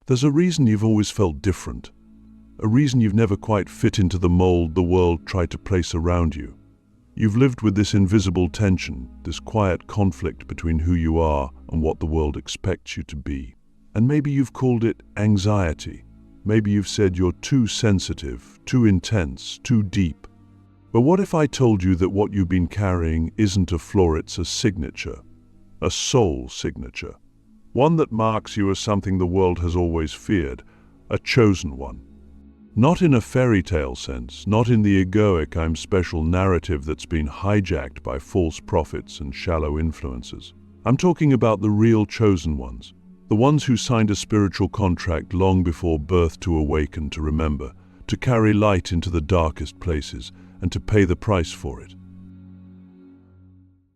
There's a reason you've always felt different, a reason you've never quite fit into the mold the world tried to place around you. You've lived with this invisible tension, this quiet conflict between who you are and what the world expects you to be. And maybe you've called it anxiety. Maybe you've said you're too sensitive, too intense, too deep. But what if I told you that what you've been carrying isn't a flaw, it's a signature, a soul signature, one that marks you as something the world has always feared, a chosen one. Not in a fairy tale sense, not in the egoic I'm special narrative that's been hijacked by false prophets and shallow influences. I'm talking about the real chosen ones, the ones who signed a spiritual contract long before birth to awaken, to remember, to carry light into the darkest places, and to pay the price for it.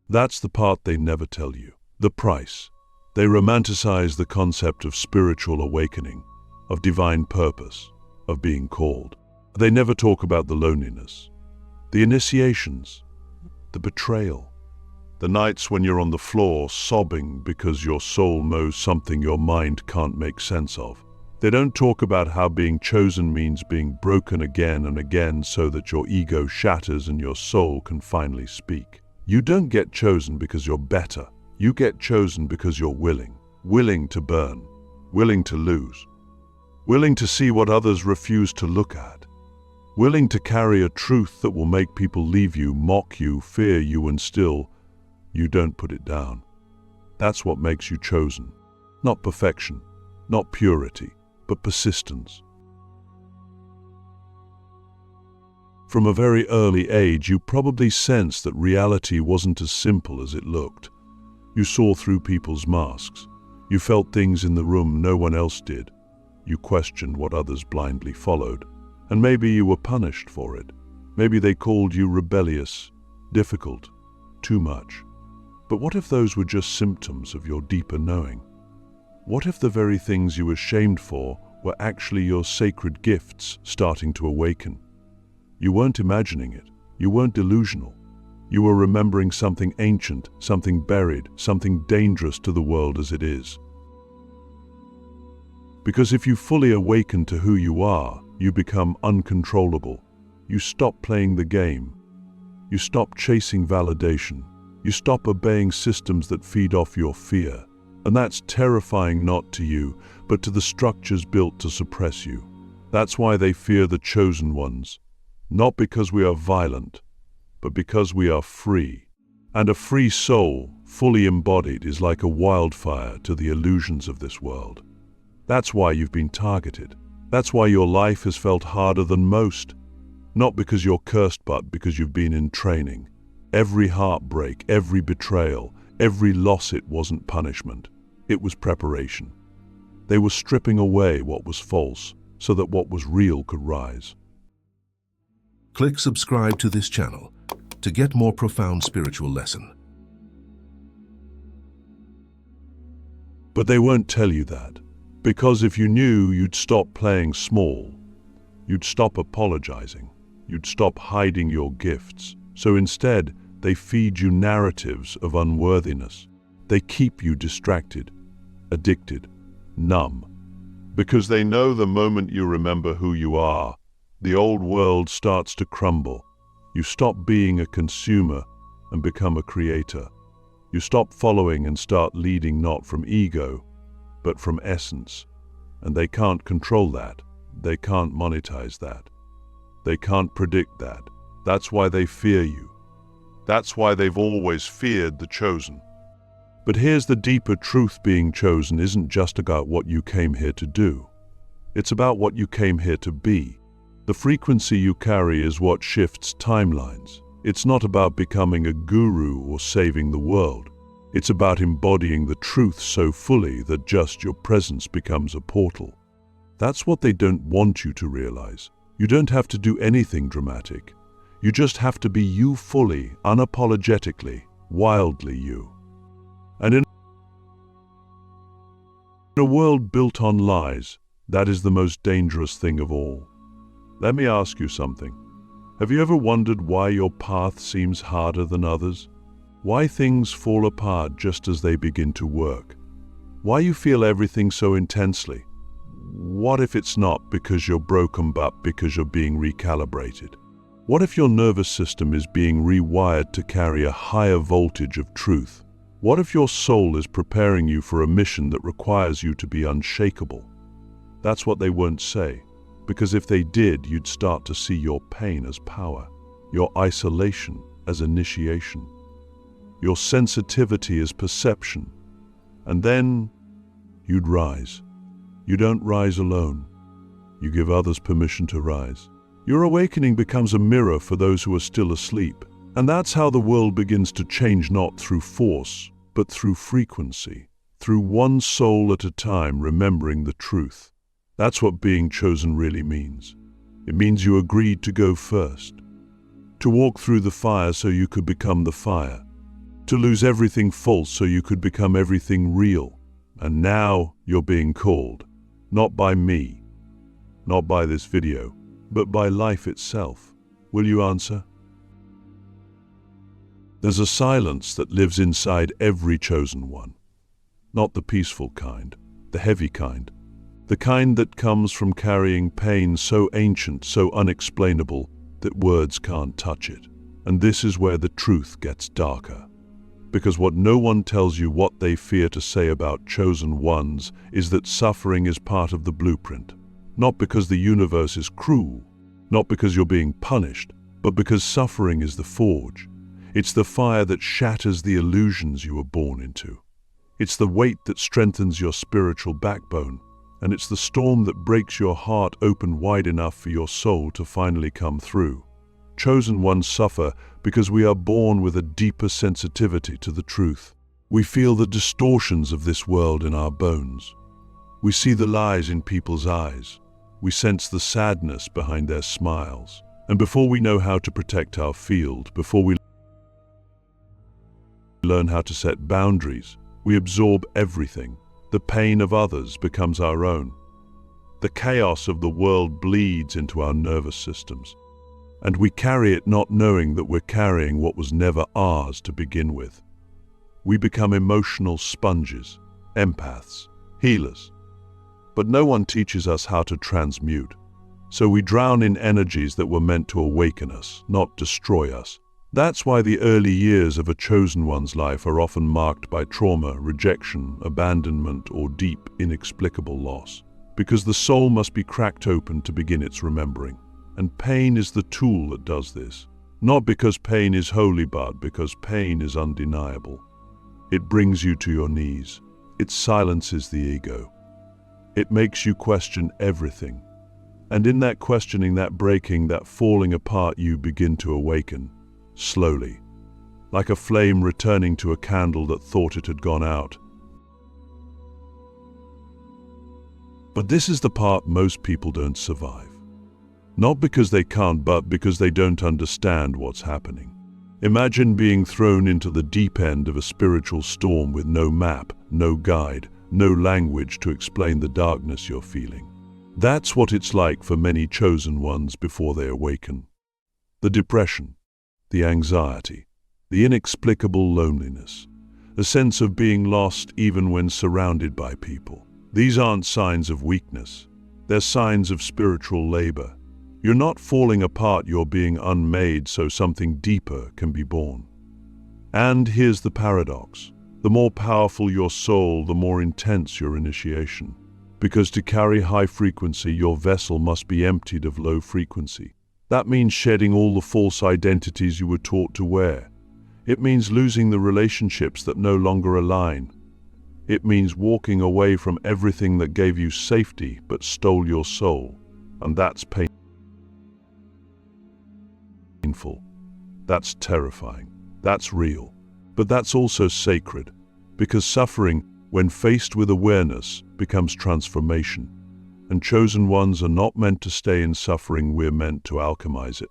That's the part they never tell you, the price. They romanticize the concept of spiritual awakening, of divine purpose, of being called. They never talk about the loneliness, the initiations, the betrayal, the nights when you're on the floor sobbing because your soul knows something your mind can't make sense of. They don't talk about how being chosen means being broken again and again so that your ego shatters and your soul can finally speak. You don't get chosen because you're better. You get chosen because you're willing to burn, willing to lose, willing to see what others refuse to look at, willing to carry a truth that will make people leave you, mock you, fear you, and still, you don't put it down. That's what makes you chosen. Not perfection, not purity, but persistence. From a very early age, you probably sensed that reality wasn't as simple as it looked. You saw through people's masks. You felt things in the room no one else did. You questioned what others blindly followed. And maybe you were punished for it. Maybe they called you rebellious, difficult, too much. But what if those were just symptoms of your deeper knowing? What if the very things you were shamed for were actually your sacred gifts starting to awaken? You weren't imagining it. You weren't delusional. You were remembering something ancient, something buried, something dangerous to the world as it is. Because if you fully awaken to who you are, you become uncontrollable. You stop playing the game. You stop chasing validation. You stop obeying systems that feed off your fear. And that's terrifying, not to you, but to the structures built to suppress you. That's why they fear the chosen ones. Not because we are violent, but because we are free. And a free soul, fully embodied, is like a wildfire to the illusions of this world. That's why you've been targeted. That's why your life has felt harder than most. Not because you're cursed, but because you've been in training. Every heartbreak, every betrayal, every loss, it wasn't punishment. It was preparation. They were stripping away what was false so that what was real could rise. Click subscribe to this channel to get more profound spiritual lesson. But they won't tell you that. Because if you knew, you'd stop playing small. You'd stop apologizing. You'd stop hiding your gifts. So instead, they feed you narratives of unworthiness. They keep you distracted, addicted, numb. Because they know the moment you remember who you are, the old world starts to crumble. You stop being a consumer and become a creator. You stop following and start leading, not from ego, but from essence. And they can't control that. They can't monetize that. They can't predict that. That's why they fear you. That's why they've always feared the chosen. But here's the deeper truth: being chosen isn't just about what you came here to do. It's about what you came here to be. The frequency you carry is what shifts timelines. It's not about becoming a guru or saving the world. It's about embodying the truth so fully that just your presence becomes a portal. That's what they don't want you to realize. You don't have to do anything dramatic. You just have to be you fully, unapologetically, wildly you. And in a world built on lies, that is the most dangerous thing of all. Let me ask you something. Have you ever wondered why your path seems harder than others? Why things fall apart just as they begin to work? Why you feel everything so intensely? what if it's not because you're broken but because you're being recalibrated? What if your nervous system is being rewired to carry a higher voltage of truth? What if your soul is preparing you for a mission that requires you to be unshakable? That's what they won't say, because if they did, you'd start to see your pain as power, your isolation as initiation, your sensitivity as perception, and then you'd rise. You don't rise alone. You give others permission to rise. Your awakening becomes a mirror for those who are still asleep. And that's how the world begins to change, not through force, but through frequency, through one soul at a time remembering the truth. That's what being chosen really means. It means you agreed to go first, to walk through the fire so you could become the fire, to lose everything false so you could become everything real. And now you're being called, not by me, not by this video, but by life itself. Will you answer? There's a silence that lives inside every chosen one. Not the peaceful kind, the heavy kind. The kind that comes from carrying pain so ancient, so unexplainable, that words can't touch it. And this is where the truth gets darker. Because what no one tells you, what they fear to say about chosen ones, is that suffering is part of the blueprint. Not because the universe is cruel, not because you're being punished, but because suffering is the forge. It's the fire that shatters the illusions you were born into. It's the weight that strengthens your spiritual backbone, and it's the storm that breaks your heart open wide enough for your soul to finally come through. Chosen ones suffer because we are born with a deeper sensitivity to the truth. We feel the distortions of this world in our bones. We see the lies in people's eyes. We sense the sadness behind their smiles. And before we know how to protect our field, before we learn how to set boundaries, we absorb everything. The pain of others becomes our own. The chaos of the world bleeds into our nervous systems. And we carry it not knowing that we're carrying what was never ours to begin with. We become emotional sponges, empaths, healers. But no one teaches us how to transmute. So we drown in energies that were meant to awaken us, not destroy us. That's why the early years of a chosen one's life are often marked by trauma, rejection, abandonment, or deep, inexplicable loss. Because the soul must be cracked open to begin its remembering. And pain is the tool that does this. Not because pain is holy, but because pain is undeniable. It brings you to your knees. It silences the ego. It makes you question everything. And in that questioning, that breaking, that falling apart, you begin to awaken, slowly, like a flame returning to a candle that thought it had gone out. But this is the part most people don't survive. Not because they can't, but because they don't understand what's happening. Imagine being thrown into the deep end of a spiritual storm with no map, no guide, no language to explain the darkness you're feeling. That's what it's like for many chosen ones before they awaken. The depression, the anxiety, the inexplicable loneliness, a sense of being lost even when surrounded by people. These aren't signs of weakness. They're signs of spiritual labor. You're not falling apart, you're being unmade so something deeper can be born. And here's the paradox. The more powerful your soul, the more intense your initiation. Because to carry high frequency, your vessel must be emptied of low frequency. That means shedding all the false identities you were taught to wear. It means losing the relationships that no longer align. It means walking away from everything that gave you safety but stole your soul. And that's painful. That's terrifying. That's real. But that's also sacred, because suffering, when faced with awareness, becomes transformation. And chosen ones are not meant to stay in suffering, we're meant to alchemize it,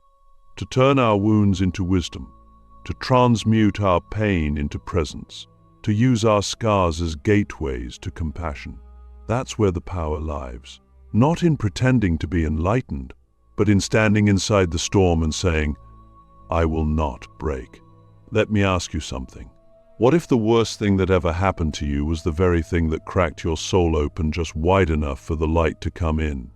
to turn our wounds into wisdom, to transmute our pain into presence, to use our scars as gateways to compassion. That's where the power lies. Not in pretending to be enlightened, but in standing inside the storm and saying, I will not break. Let me ask you something. What if the worst thing that ever happened to you was the very thing that cracked your soul open just wide enough for the light to come in?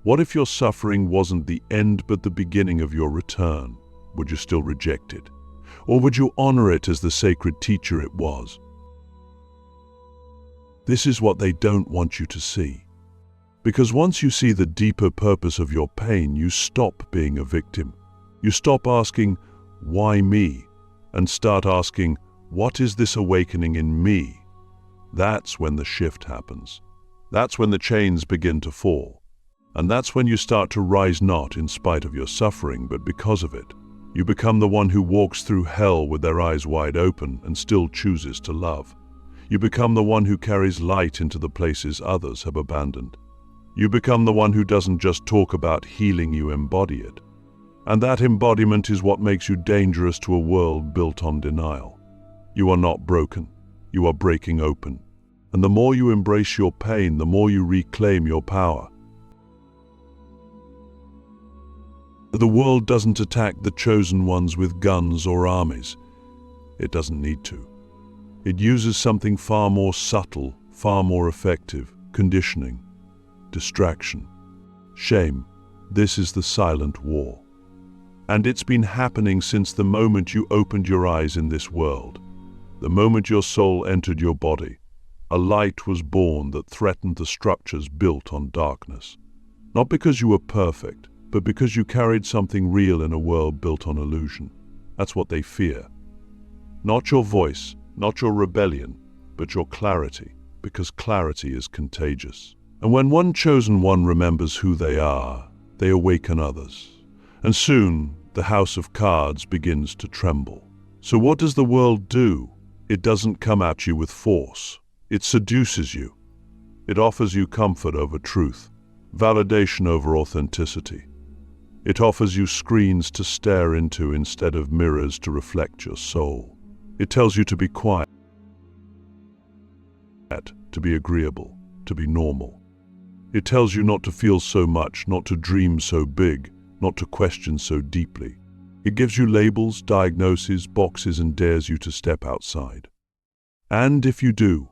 What if your suffering wasn't the end but the beginning of your return? Would you still reject it? Or would you honor it as the sacred teacher it was? This is what they don't want you to see. Because once you see the deeper purpose of your pain, you stop being a victim. You stop asking, why me? And start asking, what is this awakening in me? That's when the shift happens. That's when the chains begin to fall. And that's when you start to rise not in spite of your suffering, but because of it. You become the one who walks through hell with their eyes wide open and still chooses to love. You become the one who carries light into the places others have abandoned. You become the one who doesn't just talk about healing, you embody it. And that embodiment is what makes you dangerous to a world built on denial. You are not broken. You are breaking open. And the more you embrace your pain, the more you reclaim your power. The world doesn't attack the chosen ones with guns or armies. It doesn't need to. It uses something far more subtle, far more effective: conditioning, distraction, shame. This is the silent war. And it's been happening since the moment you opened your eyes in this world. The moment your soul entered your body, a light was born that threatened the structures built on darkness. Not because you were perfect, but because you carried something real in a world built on illusion. That's what they fear. Not your voice, not your rebellion, but your clarity, because clarity is contagious. And when one chosen one remembers who they are, they awaken others. And soon, the house of cards begins to tremble. So what does the world do? It doesn't come at you with force. It seduces you. It offers you comfort over truth, validation over authenticity. It offers you screens to stare into instead of mirrors to reflect your soul. It tells you to be quiet, to be agreeable, to be normal. It tells you not to feel so much, not to dream so big, not to question so deeply. It gives you labels, diagnoses, boxes, and dares you to step outside. And if you do,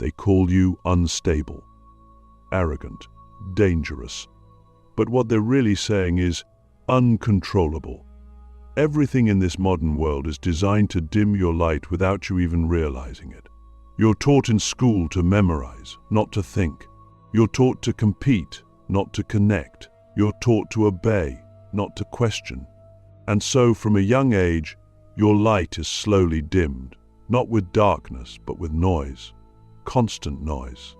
they call you unstable, arrogant, dangerous. But what they're really saying is uncontrollable. Everything in this modern world is designed to dim your light without you even realizing it. You're taught in school to memorize, not to think. You're taught to compete, not to connect. You're taught to obey, not to question. And so, from a young age, your light is slowly dimmed, not with darkness, but with noise, constant noise.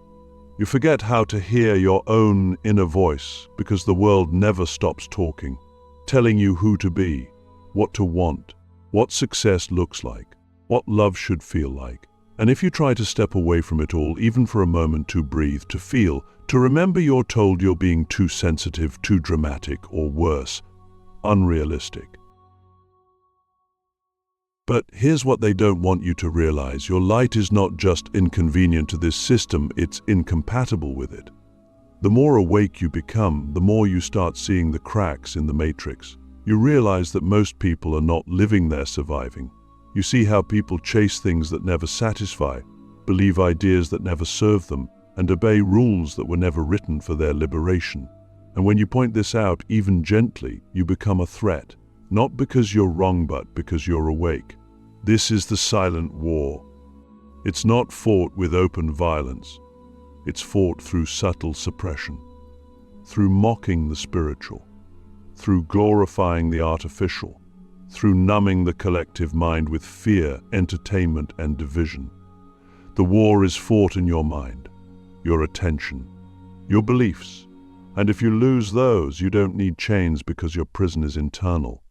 You forget how to hear your own inner voice because the world never stops talking, telling you who to be, what to want, what success looks like, what love should feel like. And if you try to step away from it all, even for a moment, to breathe, to feel, to remember, you're told you're being too sensitive, too dramatic, or worse, unrealistic. But here's what they don't want you to realize. Your light is not just inconvenient to this system, it's incompatible with it. The more awake you become, the more you start seeing the cracks in the matrix. You realize that most people are not living, they're surviving. You see how people chase things that never satisfy, believe ideas that never serve them, and obey rules that were never written for their liberation. And when you point this out, even gently, you become a threat. Not because you're wrong, but because you're awake. This is the silent war. It's not fought with open violence. It's fought through subtle suppression, through mocking the spiritual, through glorifying the artificial, through numbing the collective mind with fear, entertainment, and division. The war is fought in your mind, your attention, your beliefs. And if you lose those, you don't need chains because your prison is internal.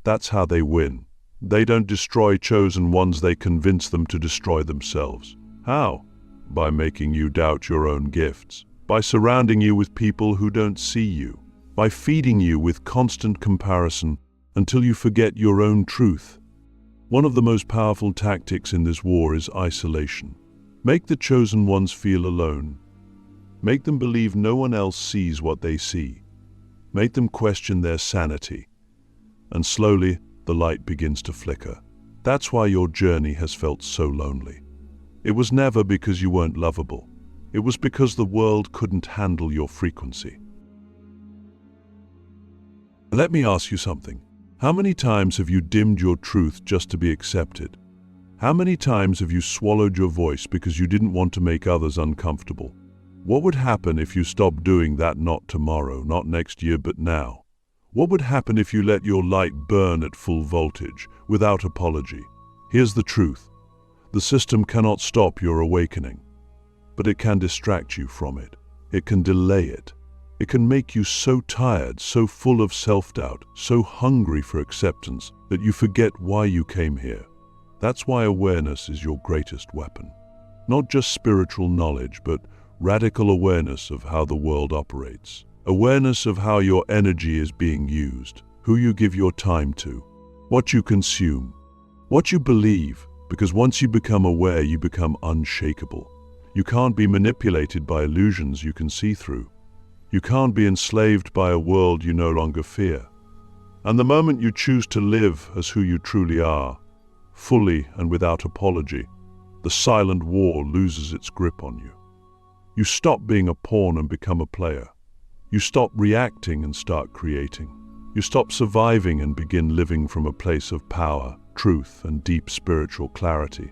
That's how they win. They don't destroy chosen ones, they convince them to destroy themselves. How? By making you doubt your own gifts, by surrounding you with people who don't see you, by feeding you with constant comparison until you forget your own truth. One of the most powerful tactics in this war is isolation. Make the chosen ones feel alone. Make them believe no one else sees what they see. Make them question their sanity. And slowly, the light begins to flicker. That's why your journey has felt so lonely. It was never because you weren't lovable. It was because the world couldn't handle your frequency. Let me ask you something. How many times have you dimmed your truth just to be accepted? How many times have you swallowed your voice because you didn't want to make others uncomfortable? What would happen if you stopped doing that, not tomorrow, not next year, but now? What would happen if you let your light burn at full voltage, without apology? Here's the truth. The system cannot stop your awakening, but it can distract you from it. It can delay it. It can make you so tired, so full of self-doubt, so hungry for acceptance that you forget why you came here. That's why awareness is your greatest weapon. Not just spiritual knowledge, but radical awareness of how the world operates. Awareness of how your energy is being used, who you give your time to, what you consume, what you believe, because once you become aware, you become unshakable. You can't be manipulated by illusions you can see through. You can't be enslaved by a world you no longer fear. And the moment you choose to live as who you truly are, fully and without apology, the silent war loses its grip on you. You stop being a pawn and become a player. You stop reacting and start creating. You stop surviving and begin living from a place of power, truth, and deep spiritual clarity.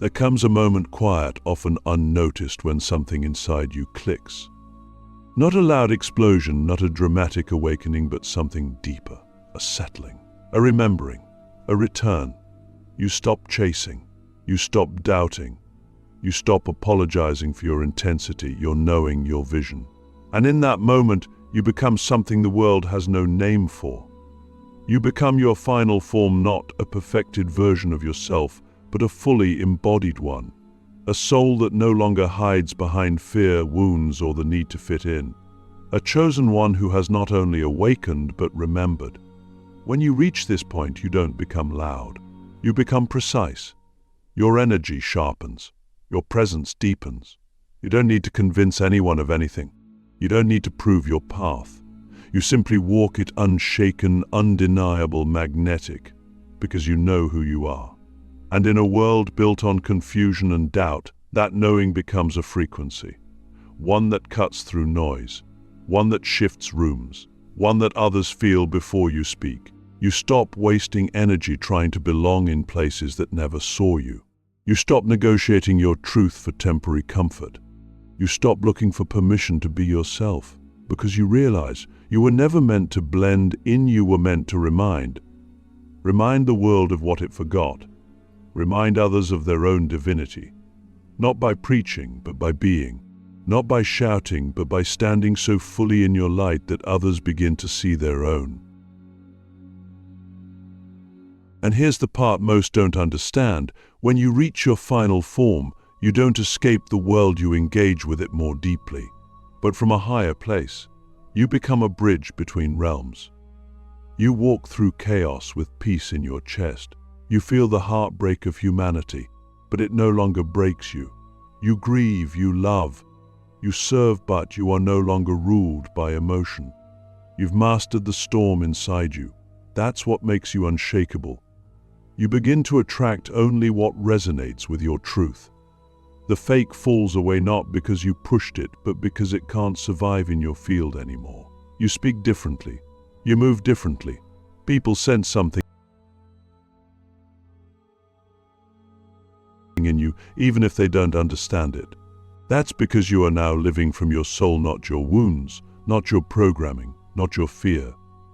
There comes a moment quiet, often unnoticed, when something inside you clicks. Not a loud explosion, not a dramatic awakening, but something deeper, a settling, a remembering, a return. You stop chasing. You stop doubting. You stop apologizing for your intensity, your knowing, your vision. And in that moment, you become something the world has no name for. You become your final form, not a perfected version of yourself, but a fully embodied one. A soul that no longer hides behind fear, wounds, or the need to fit in. A chosen one who has not only awakened, but remembered. When you reach this point, you don't become loud. You become precise. Your energy sharpens. Your presence deepens. You don't need to convince anyone of anything. You don't need to prove your path. You simply walk it unshaken, undeniable, magnetic, because you know who you are. And in a world built on confusion and doubt, that knowing becomes a frequency. One that cuts through noise. One that shifts rooms. One that others feel before you speak. You stop wasting energy trying to belong in places that never saw you. You stop negotiating your truth for temporary comfort. You stop looking for permission to be yourself, because you realize you were never meant to blend in, you were meant to remind. Remind the world of what it forgot. Remind others of their own divinity. Not by preaching, but by being. Not by shouting, but by standing so fully in your light that others begin to see their own. And here's the part most don't understand. When you reach your final form, you don't escape the world, you engage with it more deeply. But from a higher place, you become a bridge between realms. You walk through chaos with peace in your chest. You feel the heartbreak of humanity, but it no longer breaks you. You grieve, you love, you serve, but you are no longer ruled by emotion. You've mastered the storm inside you. That's what makes you unshakable. You begin to attract only what resonates with your truth. The fake falls away not because you pushed it, but because it can't survive in your field anymore. You speak differently. You move differently. People sense something in you, even if they don't understand it. That's because you are now living from your soul, not your wounds, not your programming, not your fear.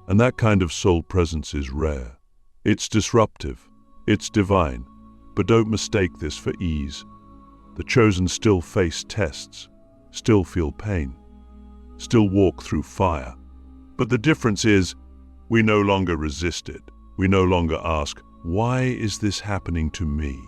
And that kind of soul presence is rare. It's disruptive. It's divine. But don't mistake this for ease. The chosen still face tests, still feel pain, still walk through fire. But the difference is, we no longer resist it. We no longer ask, why is this happening to me?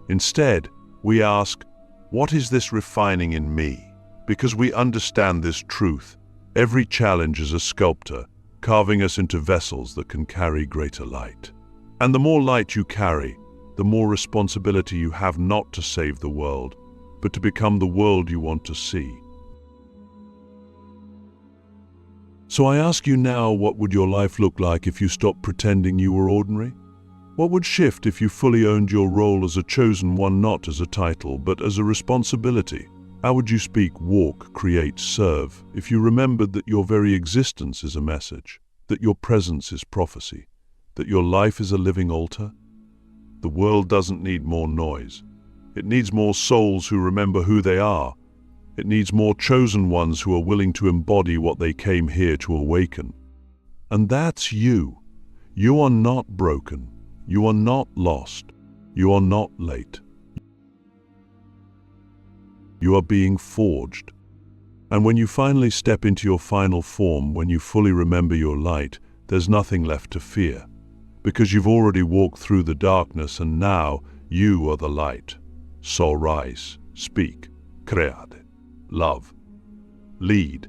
Instead, we ask, what is this refining in me? Because we understand this truth. Every challenge is a sculptor, carving us into vessels that can carry greater light. And the more light you carry, the more responsibility you have, not to save the world, but to become the world you want to see. So I ask you now, what would your life look like if you stopped pretending you were ordinary? What would shift if you fully owned your role as a chosen one, not as a title, but as a responsibility? How would you speak, walk, create, serve, if you remembered that your very existence is a message, that your presence is prophecy, that your life is a living altar? The world doesn't need more noise. It needs more souls who remember who they are. It needs more chosen ones who are willing to embody what they came here to awaken. And that's you. You are not broken. You are not lost. You are not late. You are being forged. And when you finally step into your final form, when you fully remember your light, there's nothing left to fear. Because you've already walked through the darkness and now you are the light. So rise, speak, create, love, lead.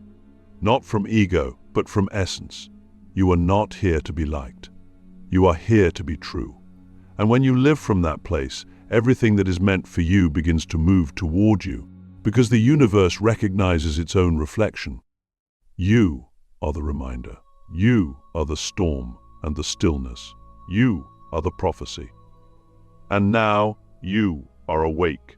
Not from ego, but from essence. You are not here to be liked. You are here to be true. And when you live from that place, everything that is meant for you begins to move toward you, because the universe recognizes its own reflection. You are the reminder. You are the storm and the stillness. You are the prophecy. And now you are awake.